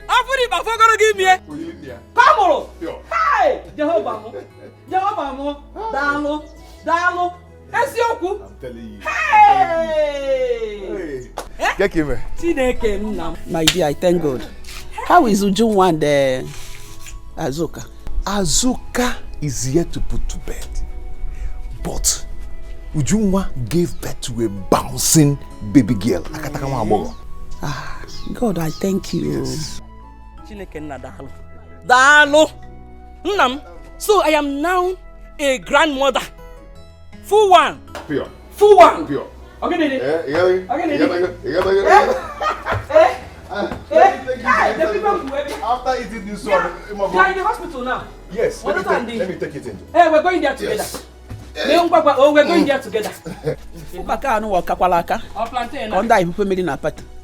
Afuriba for gonna give me. Pamolo. Hey! Jehovah mo. Jehovah mo. Dalo. Dalo. Esioku. I'm telling you. Hey! Get him. My dear, I thank God. How is Ujunwa and Azuka? Azuka is yet to put to bed. But Ujunwa gave birth to a bouncing baby girl. God, I thank you. Yes. So I am now a grandmother. Full one. Pure. Full one. Pure. Okay, Didi. The people who after eating this one, they are in the hospital now. Yes, let me take it in. Hey, we're going there together. Yes. We're going there together.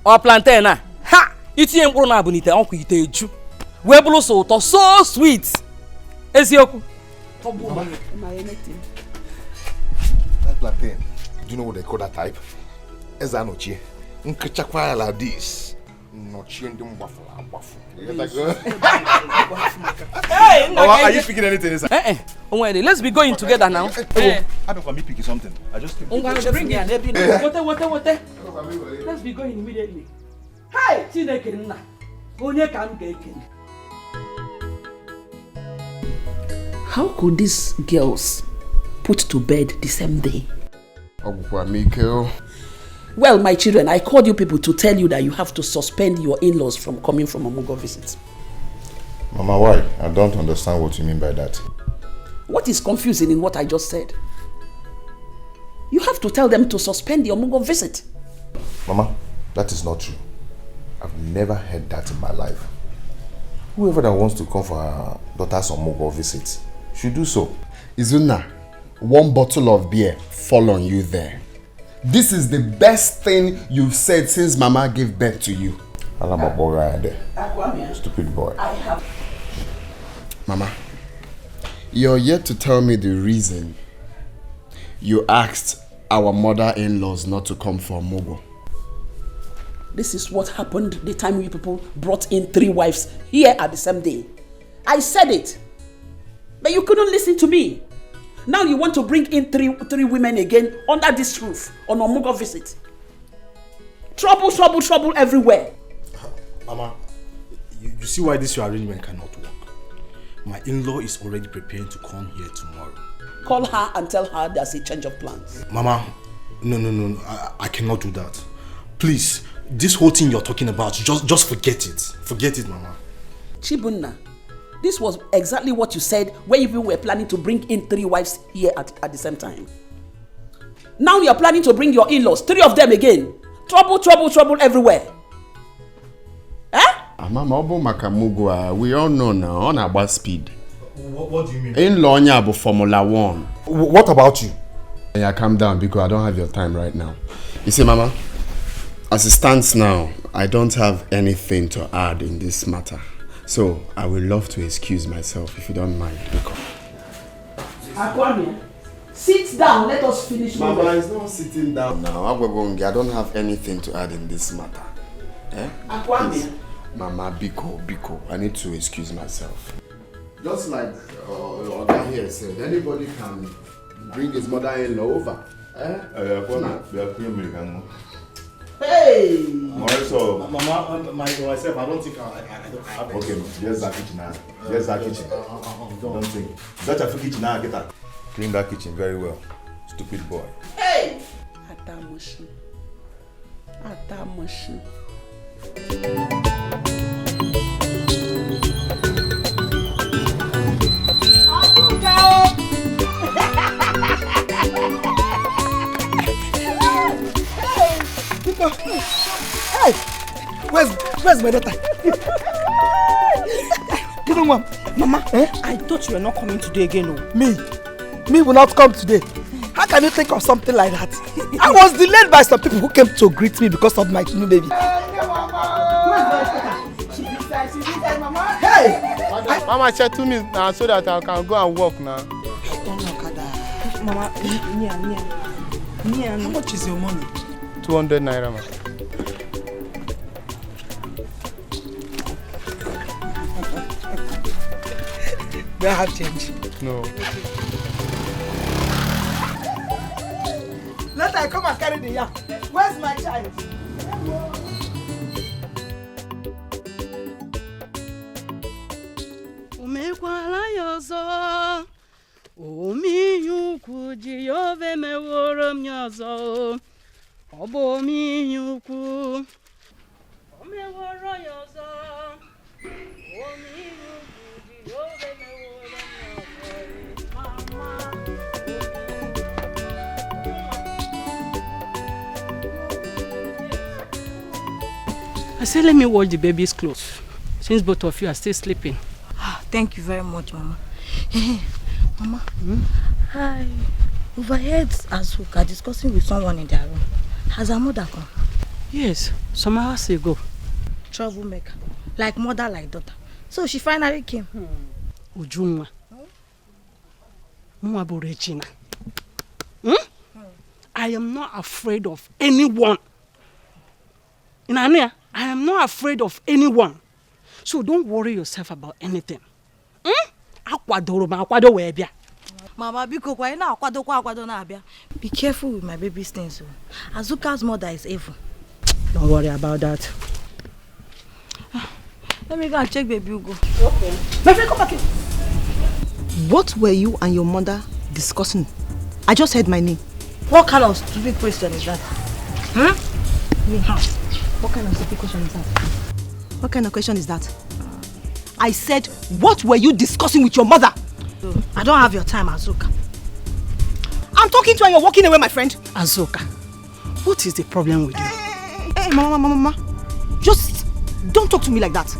Or plantain. Ha! It's in Brunabunite, Uncle Iteju. Webulo so sweet. Ezioku. That plantain, do you know what they call that type? Ezanochi. Nkachakwa like this. Nochi and them waffle. Hey, are you speaking anything? Let's be going together now. I don't want me picking something. I just think. Bring it. What? Let's be going immediately. Hey, Chineke. How could these girls put to bed the same day? Well, my children, I called you people to tell you that you have to suspend your in-laws from coming from Omogo visits. Mama, why? I don't understand what you mean by that. What is confusing in what I just said? You have to tell them to suspend the Omogo visit. Mama, that is not true. I've never heard that in my life. Whoever that wants to come for her daughter's Omogo visit should do so. Izuna, one bottle of beer fall on you there. This is the best thing you've said since Mama gave birth to you. Stupid boy. Mama, you're yet to tell me the reason You asked our mother-in-laws not to come for Mogo. This is what happened the time you people brought in 3 wives here at the same day. I said it, but you couldn't listen to me. Now you want to bring in three women again under this roof on a Mogo visit. Trouble, trouble, trouble everywhere. Mama, you see why this your arrangement cannot work. My in-law is already preparing to come here tomorrow. Call her and tell her there's a change of plans. Mama, no, I cannot do that. Please, this whole thing you're talking about, just forget it. Forget it, Mama. Chibunna, this was exactly what you said when you were planning to bring in 3 wives here at the same time. Now you're planning to bring your in-laws, 3 of them again. Trouble, trouble, trouble everywhere. Mama, Obo Makamugwa, we all know now, on about speed. What do you mean? In-law Nyabo Formula 1. What about you? Yeah, calm down because I don't have your time right now. You see, Mama, as it stands now, I don't have anything to add in this matter. So, I would love to excuse myself if you don't mind. Akwame, sit down, let us finish. Mama, it's not sitting down now. I don't have anything to add in this matter. Akwame. Mama, Biko, I need to excuse myself. Just like Oga here said, anybody can bring his mother-in-law over. Hey! Mama, myself, I don't think I Okay, there's that kitchen now. There's that kitchen. Don't think. That's a kitchen now, get that. Clean that kitchen very well. Stupid boy. Hey! Atamushi. Hey, where's my daughter? Give me one, Mama. I thought you were not coming today again. Oh. Me will not come today. How can you think of something like that? I was delayed by some people who came to greet me because of my new baby. Hey, Mama, share 2 minutes now so that I can go and work now. Mama, how much is your money? 200 naira, man. Do I have change? No. Let I come and carry the yam. Where's my child? Umekwala yozo, omiyuku jiyove meworo myozo, obo miyuku, omeworo yozo, omiyuku jiyove meworo myozo, mama. I said, let me wash the baby's clothes, since both of you are still sleeping. Thank you very much, Mama. Mama, I overheard Azuka discussing with someone in their room. Has her mother come? Yes, some hours ago. Troublemaker. Like mother, like daughter. So she finally came. Ujumwa. Mwabu Regina. I am not afraid of anyone. Inania, I am not afraid of anyone. So don't worry yourself about anything. Mama, be careful with my baby's things. Azuka's mother is evil. Don't worry about that. Let me go and check baby Ugo. Okay. My friend, come back here. What were you and your mother discussing? I just heard my name. What kind of stupid question is that? What kind of stupid question is that? What kind of question is that? I said, what were you discussing with your mother? I don't have your time, Azuka. I'm talking to you and you're walking away, my friend. Azuka, what is the problem with you? Hey, Mama. Just don't talk to me like that.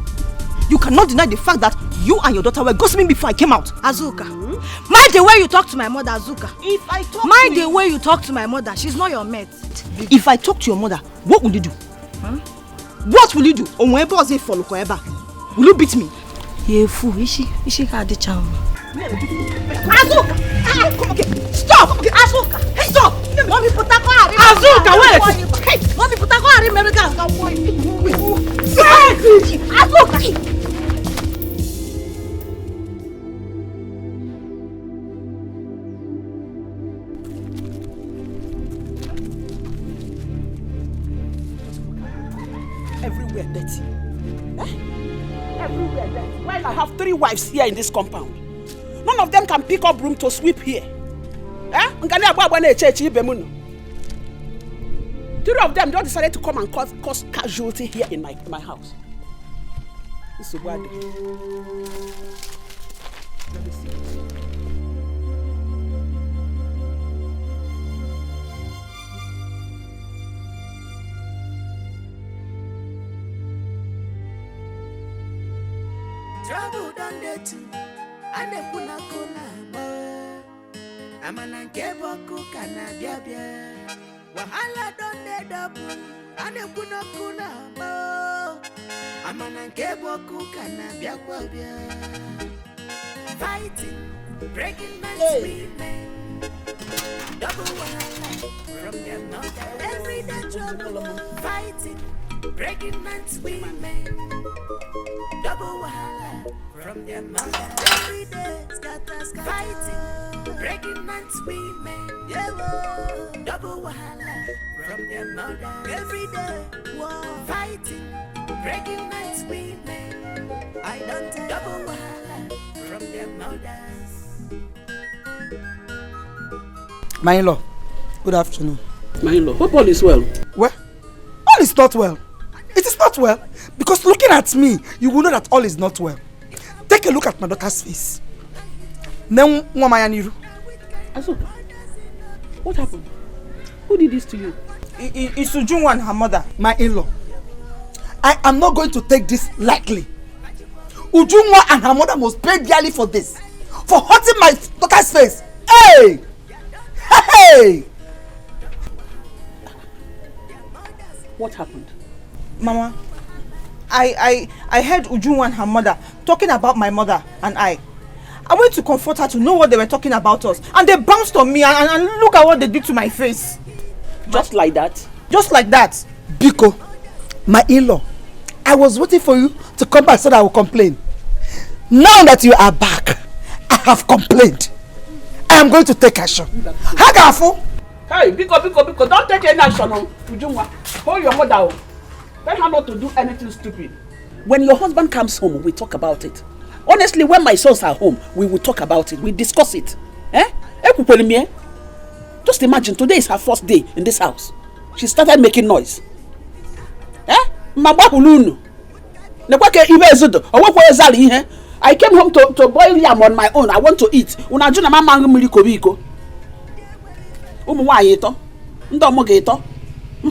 You cannot deny the fact that you and your daughter were gossiping before I came out. Azuka, mind the way you talk to my mother, Azuka. If I talk mind the way you talk to my mother, she's not your mate. If I talk to your mother, what will you do? What will you do? Will you beat me? You're a fool. Is she got the charm? Azuka! Come okay. Stop! Okay, Azuka! Azuka, wait! Hey, mommy, put a go and America. Azuka! Everywhere dirty. Everywhere dirty. While I have 3 wives here in this compound, none of them can pick up broom to sweep here. 3 of them just decided to come and cause casualty here in my house. This is bad. Let me see. Trouble done there too, and they put a corner. I'm an unkebo cook and a bia. Wahala done there double, and they put a corner. I'm an unkebo cook and a bia. Fighting, breaking my women. Double wahala from them not every day trouble. Fighting, breaking my women. Double wahala from their mother. Every day, scatter, fighting, breaking man's women. Double wahala from their mother. Every day, war, fighting, breaking man's women. I don't take double wahala from their mothers. My in-law, good afternoon. My in-law, hope all is well. Well, all is not well. It is not well. Because looking at me, you will know that all is not well. Take a look at my daughter's face. Azuka, what happened? Who did this to you? It's Ujunwa and her mother, my in-law. I am not going to take this lightly. Ujunwa and her mother must pay dearly for this. For hurting my daughter's face. Hey! Hey! What happened? Mama, I heard Ujunwa and her mother talking about my mother and I went to comfort her to know what they were talking about us, and they bounced on me and look at what they did to my face. Just like that? Just like that. Biko, my in-law, I was waiting for you to come back so that I will complain. Now that you are back, I have complained. I am going to take action. Hagafu! Hey, Biko, don't take any action on Ujunwa. Hold your mother. Tell her not to do anything stupid. When your husband comes home, we talk about it. Honestly, when my sons are home, we will talk about it. We discuss it. Just imagine, today is her first day in this house. She started making noise. I came home to boil yam on my own. I want to eat.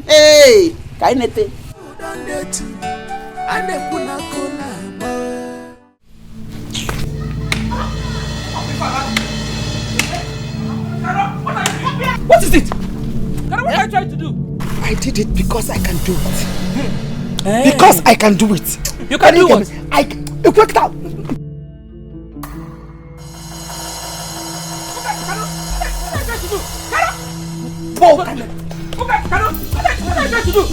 Hey, kainete. What is it? What are you trying to do? I did it because I can do it. Because I can do it. You can do what? It worked out. What are you trying to do?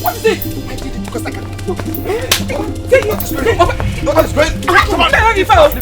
What is it? I did it because I can. What is going on? Come on, let me fight.